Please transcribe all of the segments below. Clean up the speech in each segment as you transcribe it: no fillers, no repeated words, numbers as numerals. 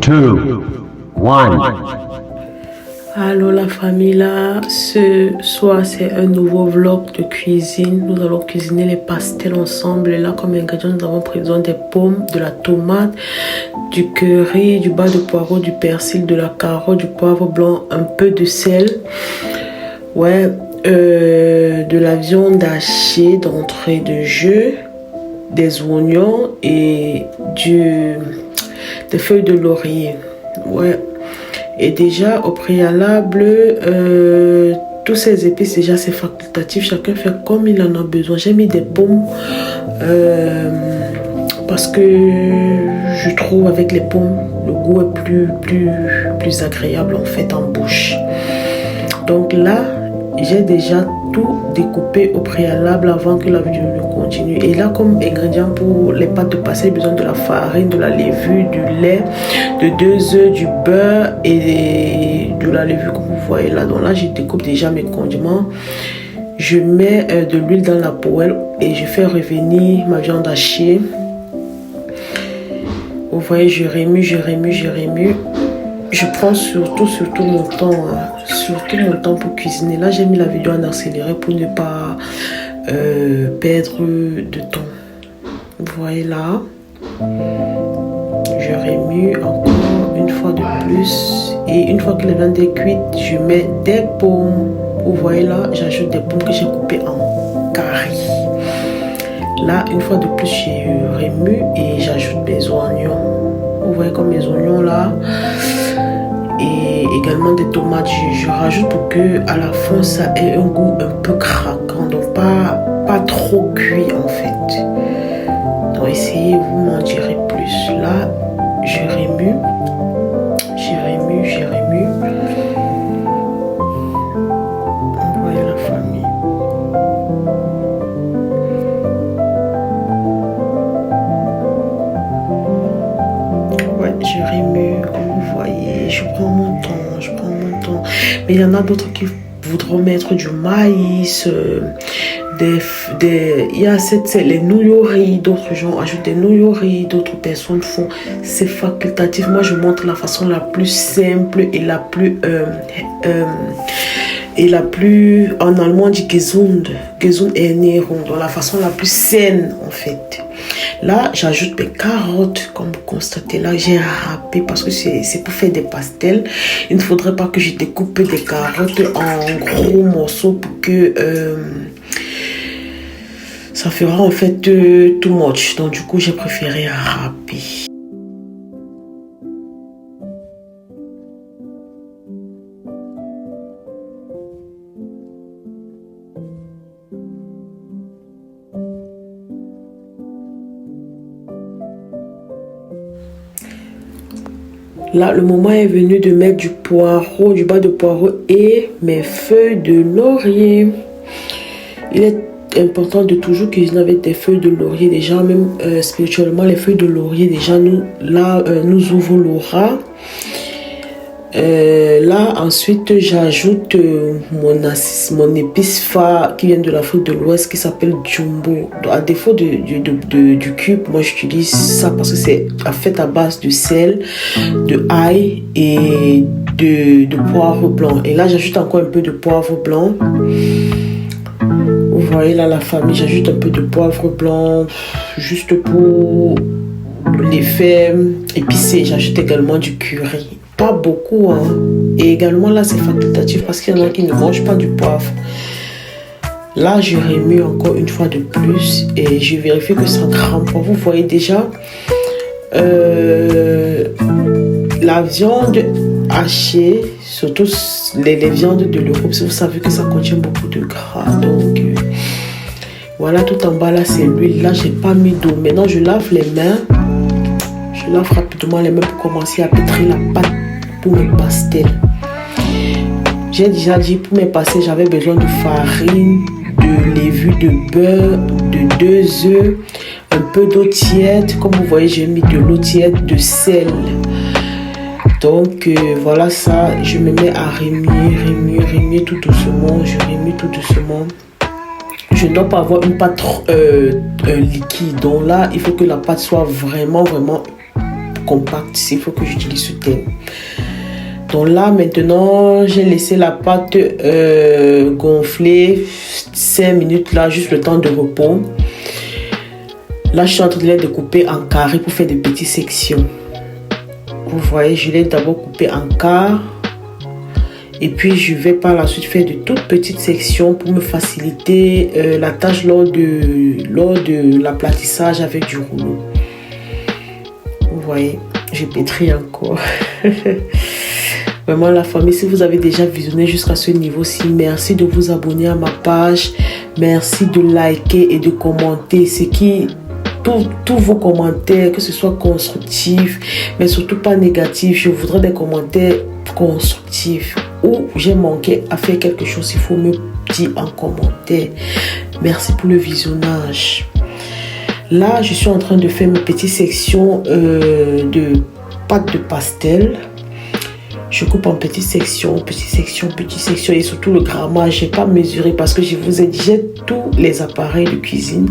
two, one. Allô la famille, là, ce soir c'est un nouveau vlog de cuisine. Nous allons cuisiner les pastels ensemble. Et là, comme ingrédients, nous avons pris besoin des pommes, de la tomate, du curry, du bas de poireau, du persil, de la carotte, du poivre blanc, un peu de sel. Ouais, de la viande hachée d'entrée de jeu, des oignons et des feuilles de laurier. Ouais. Et déjà au préalable, tous ces épices déjà c'est facultatif, chacun fait comme il en a besoin. J'ai mis des pommes parce que je trouve avec les pommes le goût est plus agréable en fait en bouche. Donc là j'ai déjà tout découpé au préalable avant que la vidéo ne continue. Et là, comme ingrédient pour les pâtes de pastel, j'ai besoin de la farine, de la levure, du lait, de 2 œufs, du beurre et de la levure comme vous voyez là. Donc là, je découpe déjà mes condiments. Je mets de l'huile dans la poêle et je fais revenir ma viande hachée. Vous voyez, je remue. Je prends surtout mon temps pour cuisiner. Là, j'ai mis la vidéo en accéléré pour ne pas perdre de temps. Vous voyez là, je remue encore une fois de plus. Et une fois que la viande est cuite, je mets des pommes. Vous voyez là, j'ajoute des pommes que j'ai coupées en carré. Là, une fois de plus, je remue et j'ajoute mes oignons. Vous voyez comme mes oignons là. Et également des tomates, je rajoute pour que à la fin ça ait un goût un peu craquant, donc pas trop cuit en fait. Donc essayez, vous m'en direz plus. Là je remue. Vous voyez la famille. Ouais, je remue comme vous voyez. Je prends mon temps. Mais il y en a d'autres qui voudront mettre du maïs, il y a les nouilles, d'autres gens ajoutent des nouilles, d'autres personnes font, c'est facultatif. Moi je montre la façon la plus simple et la plus en allemand on dit gesund Ernährung, donc la façon la plus saine en fait. Là, j'ajoute mes carottes, comme vous constatez. Là, j'ai râpé parce que c'est pour faire des pastels. Il ne faudrait pas que je découpe des carottes en gros morceaux pour que ça fera en fait too much. Donc, du coup, j'ai préféré râper. Là, le moment est venu de mettre du poireau, du bas de poireau et mes feuilles de laurier. Il est important de toujours cuisiner avec des feuilles de laurier. Déjà, même spirituellement, les feuilles de laurier, déjà, nous ouvrent l'aura. Là, ensuite, j'ajoute mon épice phare qui vient de l'Afrique de l'Ouest qui s'appelle Jumbo. Donc, à défaut du cube, moi j'utilise ça parce que c'est fait à base de sel, de ail et de poivre blanc. Et là, j'ajoute encore un peu de poivre blanc. Vous voyez là la famille, j'ajoute un peu de poivre blanc juste pour l'effet épicé. J'ajoute également du curry. Pas beaucoup, hein. Et également là c'est facultatif parce qu'il y en a qui ne mangent pas du poivre. Là je remue encore une fois de plus et je vérifie que ça crame pas. Vous voyez déjà la viande hachée, surtout les viandes de l'Europe, vous savez que ça contient beaucoup de gras. Donc voilà, tout en bas là c'est l'huile. Là j'ai pas mis d'eau. Maintenant je lave les mains. Je lave rapidement les mains pour commencer à pétrir la pâte pour mes pastels. J'ai déjà dit pour mes pastels, j'avais besoin de farine, de levure, de beurre, de 2 œufs, un peu d'eau tiède. Comme vous voyez, j'ai mis de l'eau tiède, de sel. Donc voilà ça, je me mets à remuer tout doucement. Je remue tout doucement. Je ne dois pas avoir une pâte liquide. Donc là, il faut que la pâte soit vraiment compacte s'il faut que j'utilise ce thème. Donc là, maintenant, j'ai laissé la pâte gonfler 5 minutes, là, juste le temps de repos. Là, je suis en train de les découper en carrés pour faire des petites sections. Vous voyez, je l'ai d'abord coupé en quart. Et puis, je vais par la suite faire de toutes petites sections pour me faciliter la tâche lors de l'aplatissage avec du rouleau. Vous voyez, je pétris encore. Vraiment, la famille, si vous avez déjà visionné jusqu'à ce niveau-ci, merci de vous abonner à ma page. Merci de liker et de commenter. Tous vos commentaires, que ce soit constructif, mais surtout pas négatif. Je voudrais des commentaires constructifs. Ou j'ai manqué à faire quelque chose, il faut me dire en commentaire. Merci pour le visionnage. Là, je suis en train de faire mes petites sections de pâte de pastel. Je coupe en petites sections, et surtout le grammage, je n'ai pas mesuré parce que je vous ai dit, j'ai tous les appareils de cuisine.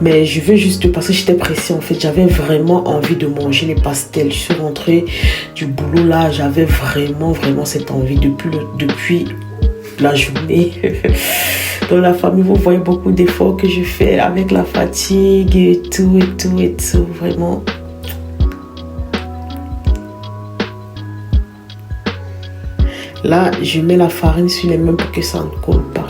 Mais je veux juste, parce que j'étais pressée en fait, j'avais vraiment envie de manger les pastels. Je suis rentrée du boulot là, j'avais vraiment cette envie depuis la journée. Dans la famille, vous voyez beaucoup d'efforts que je fais avec la fatigue et tout, vraiment. Là, je mets la farine sur les mains pour que ça ne colle pas.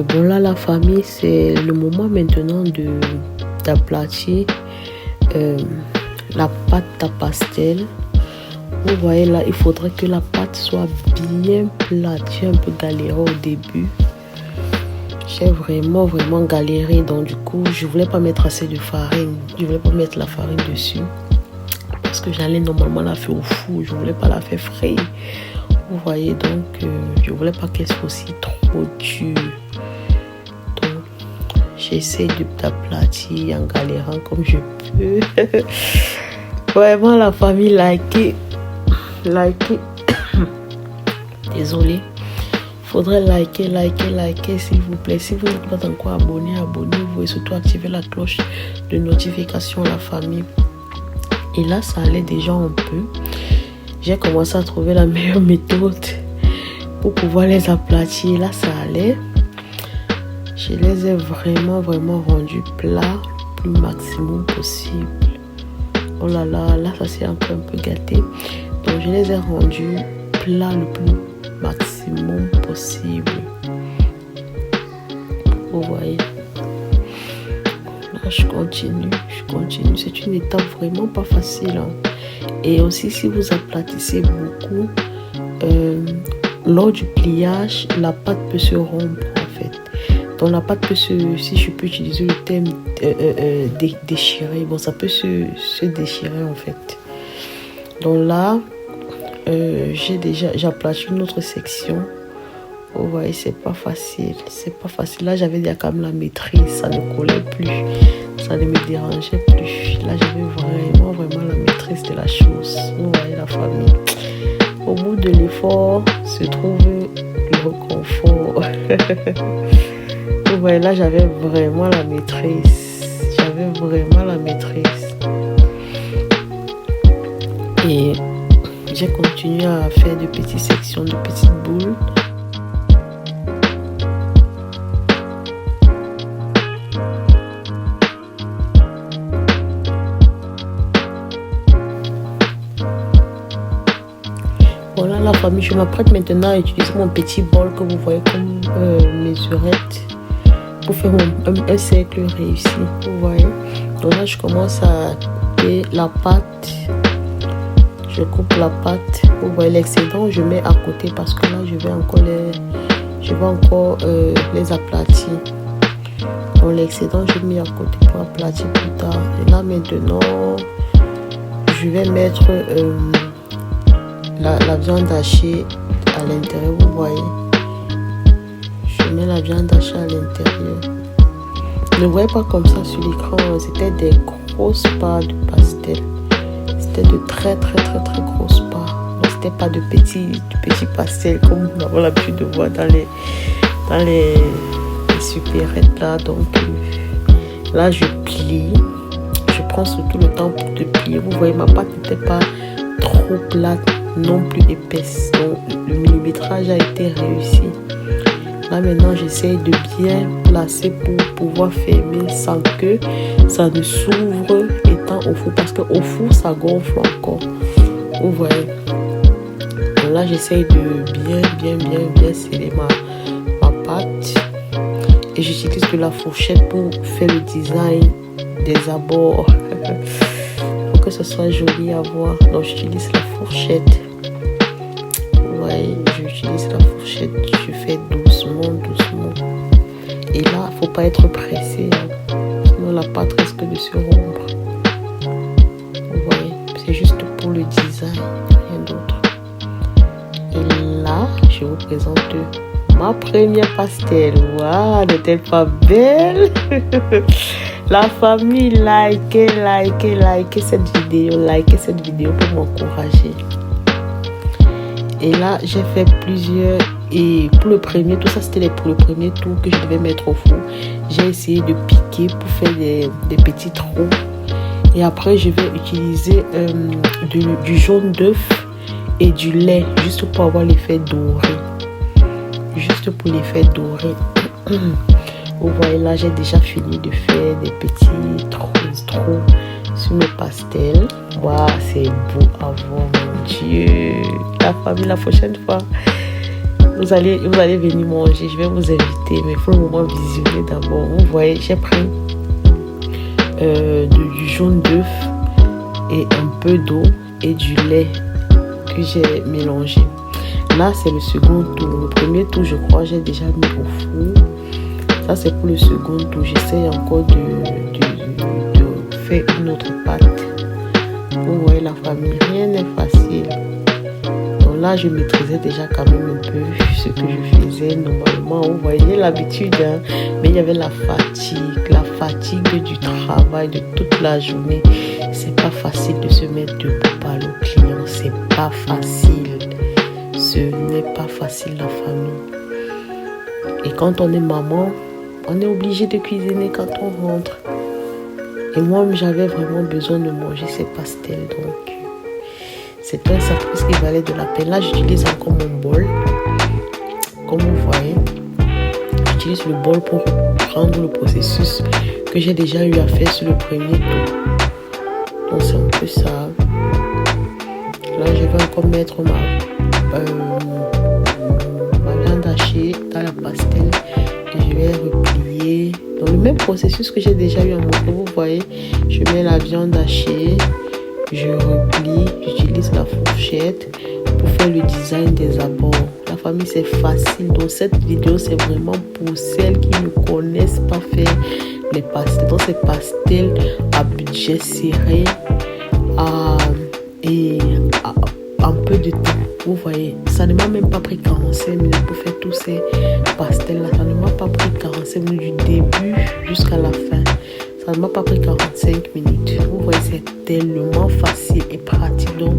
Bon là la famille, c'est le moment maintenant d'aplatir la pâte à pastel. Vous voyez là, il faudrait que la pâte soit bien plate. J'ai un peu galéré au début. J'ai vraiment galéré. Donc du coup, je voulais pas mettre assez de farine. Je voulais pas mettre la farine dessus. Parce que j'allais normalement la faire au four. Je voulais pas la faire frire. Vous voyez, donc je voulais pas qu'elle soit aussi trop dure. Donc j'essaie d'aplatir en galérant comme je peux. Vraiment la famille, likez. Désolée. Il faudrait liker s'il vous plaît. Si vous n'êtes pas encore abonné, abonnez-vous et surtout activez la cloche de notification la famille. Et là, ça allait déjà un peu. J'ai commencé à trouver la meilleure méthode pour pouvoir les aplatir. Là, ça allait. Je les ai vraiment rendus plats le plus maximum possible. Oh là là, ça s'est un peu gâté. Donc, je les ai rendus plats le plus maximum possible. Vous voyez. Là, je continue. C'est une étape vraiment pas facile. Hein. Et aussi, si vous aplatissez beaucoup, lors du pliage, la pâte peut se rompre en fait. Donc la pâte peut si je peux utiliser le terme déchirer, bon ça peut se déchirer en fait. Donc là, j'ai aplati une autre section. Vous voyez, c'est pas facile. Là, j'avais déjà quand même la maîtrise, ça ne collait plus, ça ne me dérangeait plus. Là, j'avais vraiment la maîtrise de la chose. Vous voyez la famille. Au bout de l'effort se trouve le réconfort. Vous voyez, là, j'avais vraiment la maîtrise. Et j'ai continué à faire de petites sections, de petites boules. Voilà la famille, je m'apprête maintenant à utiliser mon petit bol que vous voyez comme mesurette pour faire un cercle réussi. Vous voyez. Donc là, je commence à couper la pâte. Je coupe la pâte. Vous voyez l'excédent, je mets à côté parce que là, je vais encore les aplatir. Donc l'excédent, je mets à côté pour aplatir plus tard. Et là, maintenant, je vais mettre la viande hachée à l'intérieur. Vous voyez. Je mets la viande hachée à l'intérieur. Ne voyez pas comme ça sur l'écran. C'était des grosses parts de pastel. C'était de très grosses parts. Donc, c'était pas de petits pastels comme nous avons l'habitude de voir dans les supérettes là. Donc là, je plie. Je prends surtout le temps pour te plier. Vous voyez, ma pâte n'était pas trop plate, non plus épaisse. Donc le millimétrage a été réussi. Là maintenant, j'essaie de bien placer pour pouvoir fermer sans que ça ne s'ouvre étant au four. Parce qu'au four, ça gonfle encore. Vous voyez. Donc là, j'essaie de bien sceller ma pâte. Et j'utilise de la fourchette pour faire le design des abords. Pour que ce soit joli à voir. Donc j'utilise la fourchette. Ouais, j'utilise la fourchette. Je fais doucement. Et là, il ne faut pas être pressé. Sinon la pâte risque de se rompre. Vous voyez, c'est juste pour le design, rien d'autre. Et là, je vous présente ma première pastel. Waouh, n'est-elle pas belle? La famille, likez cette vidéo pour m'encourager. Et là, j'ai fait plusieurs. Et pour le premier, tout ça c'était pour le premier tour que je devais mettre au four. J'ai essayé de piquer pour faire des petits trous. Et après, je vais utiliser du jaune d'œuf et du lait juste pour avoir l'effet doré. Juste pour l'effet doré. Vous voyez là, j'ai déjà fini de faire des petits trous sur mes pastels. Waouh, c'est beau à voir, mon Dieu. La famille, la prochaine fois, vous allez venir manger. Je vais vous inviter, mais il faut le moment visionner d'abord. Vous voyez, j'ai pris du jaune d'œuf et un peu d'eau et du lait que j'ai mélangé. Là, c'est le second tour. Le premier tour, je crois, j'ai déjà mis au four. Ça, c'est pour le second tour. J'essaie encore de faire une autre pâte. Vous voyez la famille, rien n'est facile. Donc là, je maîtrisais déjà quand même un peu ce que je faisais normalement. Vous voyez l'habitude, hein? Mais il y avait la fatigue du travail de toute la journée. C'est pas facile de se mettre debout par le client. C'est pas facile. Ce n'est pas facile, la famille. Et quand on est maman, on est obligé de cuisiner quand on rentre. Et moi, j'avais vraiment besoin de manger ces pastels. Donc, c'était un sacrifice qui valait de la peine. Là, j'utilise encore mon bol. Comme vous voyez, j'utilise le bol pour reprendre le processus que j'ai déjà eu à faire sur le premier tour. Donc, c'est un peu ça. Là, je vais encore mettre ma viande hachée dans la pastel. Et je vais replier dans le même processus que j'ai déjà eu à montrer. Vous voyez, je mets la viande hachée, je replie, j'utilise la fourchette pour faire le design des abords. La famille, c'est facile. Donc cette vidéo, c'est vraiment pour celles qui ne connaissent pas faire les pastels. Donc c'est pastels à budget serré et un peu de temps. Vous voyez, ça ne m'a même pas pris 45 minutes pour faire tous ces pastels là. Ça ne m'a pas pris 45 minutes du début jusqu'à la fin. Ça ne m'a pas pris 45 minutes. Vous voyez, c'est tellement facile et pratique. Donc,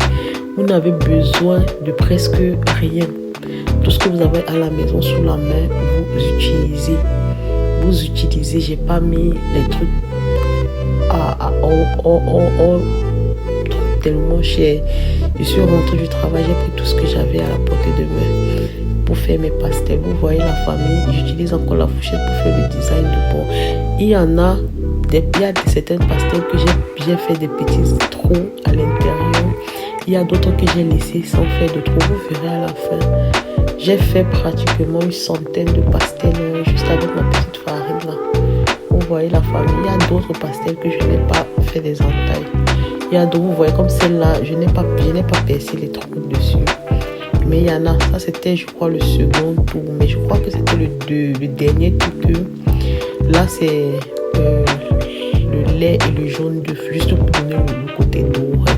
vous n'avez besoin de presque rien. Tout ce que vous avez à la maison sous la main, vous utilisez. Vous utilisez. J'ai pas mis les trucs tellement cher. Je suis rentrée du travail, j'ai pris tout ce que j'avais à la portée de main pour faire mes pastels. Vous voyez la famille, j'utilise encore la fourchette pour faire le design de bord. Il y a certaines pastels que j'ai fait des petits trous à l'intérieur Il y a d'autres que j'ai laissés sans faire de trop. Vous verrez à la fin. J'ai fait pratiquement une centaine de pastels juste avec ma petite farine là. Vous voyez la famille. Il y a d'autres pastels que je n'ai pas fait des entailles. Il y a d'autres, vous voyez comme celle-là, je n'ai pas percé les trous dessus. Mais il y en a, ça c'était je crois le second tour. Mais je crois que c'était le dernier tour que là c'est le lait et le jaune d'œuf juste pour donner le côté doré.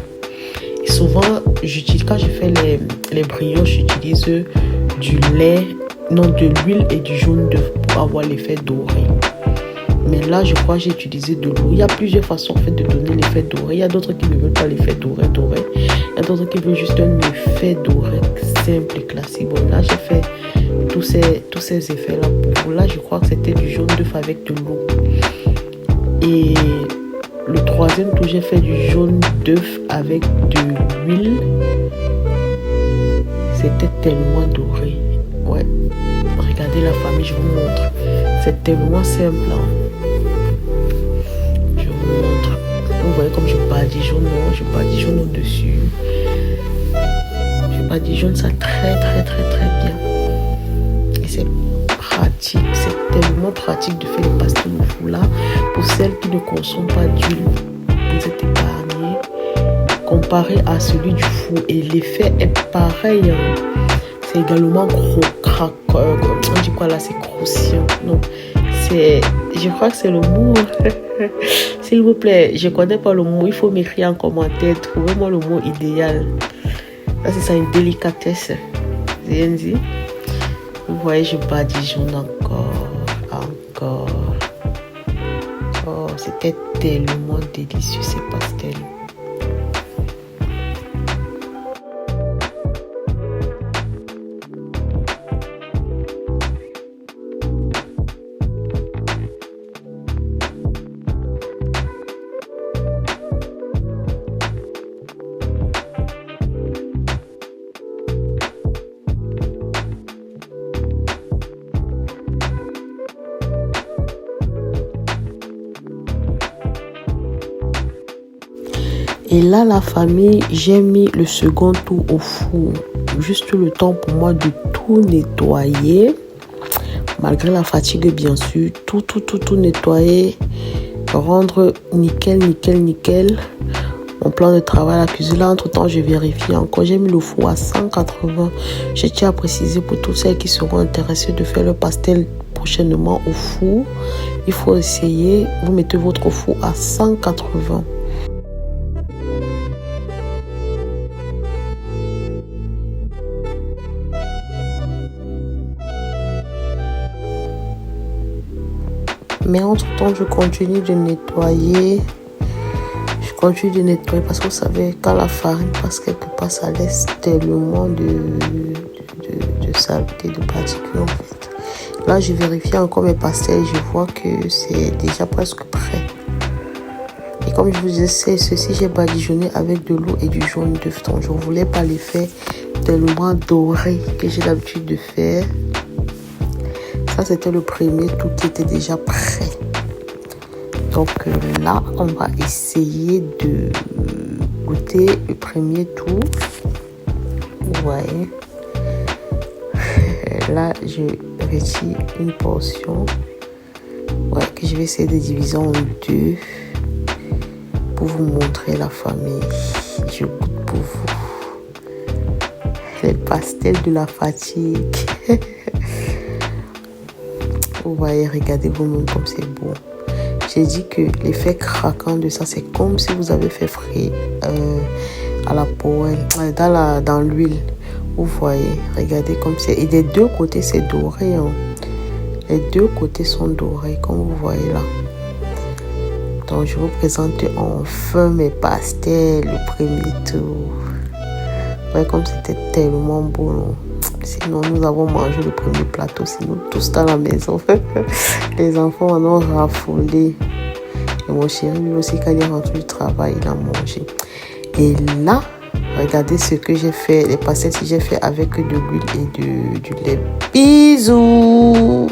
Et souvent, quand je fais les brioches, j'utilise du lait, non de l'huile et du jaune d'œuf pour avoir l'effet doré. Mais là, je crois que j'ai utilisé de l'eau. Il y a plusieurs façons en fait, de donner l'effet doré. Il y a d'autres qui ne veulent pas l'effet doré. Il y a d'autres qui veulent juste un effet doré simple et classique. Bon, là, j'ai fait tous ces effets-là. Là, je crois que c'était du jaune d'œuf avec de l'eau. Et le troisième tour, j'ai fait du jaune d'œuf avec de l'huile. C'était tellement doré. Ouais. Regardez la famille, je vous montre. C'est tellement simple. Hein. Je vous montre. Vous voyez comme je badigeonne, je badigeonne au-dessus. Je badigeonne ça très bien. Et c'est pratique. C'est tellement pratique de faire les pastels au four là. Pour celles qui ne consomment pas d'huile, vous êtes épargnés. Comparé à celui du four. Et l'effet est pareil. Hein. C'est également on dit quoi là, c'est croustillant. Non, je crois que c'est le mot. S'il vous plaît, je connais pas le mot. Il faut m'écrire en commentaire. Trouvez-moi le mot idéal. Là, c'est ça, une délicatesse. Rien dit. Vous voyez, je badigeonne encore. Oh, c'était tellement délicieux ces pastels. Et là, la famille, j'ai mis le second tour au four. Juste le temps pour moi de tout nettoyer. Malgré la fatigue, bien sûr. Tout nettoyer. Rendre nickel. Mon plan de travail à la cuisine. Là, entre-temps, je vérifie encore. J'ai mis le four à 180. Je tiens à préciser pour toutes celles qui seront intéressées de faire le pastel prochainement au four. Il faut essayer. Vous mettez votre four à 180. Mais entre-temps, je continue de nettoyer. Parce que vous savez, quand la farine passe quelque part, ça laisse tellement de saleté, de particules en fait. Là, je vérifie encore mes pastels et je vois que c'est déjà presque prêt. Et comme je vous disais, ceci, j'ai badigeonné avec de l'eau et du jaune d'œuf. Donc, je ne voulais pas les faire tellement dorés que j'ai l'habitude de faire. Ça, c'était le premier tour qui était déjà prêt. Donc là, on va essayer de goûter le premier tour. Vous voyez. Là, je retire une portion. Ouais, que je vais essayer de diviser en deux pour vous montrer la famille. Je goûte pour vous. Les pastels de la fatigue. Vous voyez, regardez vous-même comme c'est beau. J'ai dit que l'effet craquant de ça, c'est comme si vous avez fait frire à la poêle, dans l'huile. Vous voyez, regardez comme c'est. Et des deux côtés, c'est doré. Hein. Les deux côtés sont dorés, comme vous voyez là. Donc, je vous présente enfin mes pastels, le premier tour. Vous voyez comme c'était tellement beau. Non? Sinon, nous avons mangé le premier plateau. Sinon, tous dans la maison. Les enfants en ont raffolé. Et mon chéri, lui aussi, quand il est rentré du travail, il a mangé. Et là, regardez ce que j'ai fait. Les pastels que j'ai fait avec de l'huile et du lait. Bisous!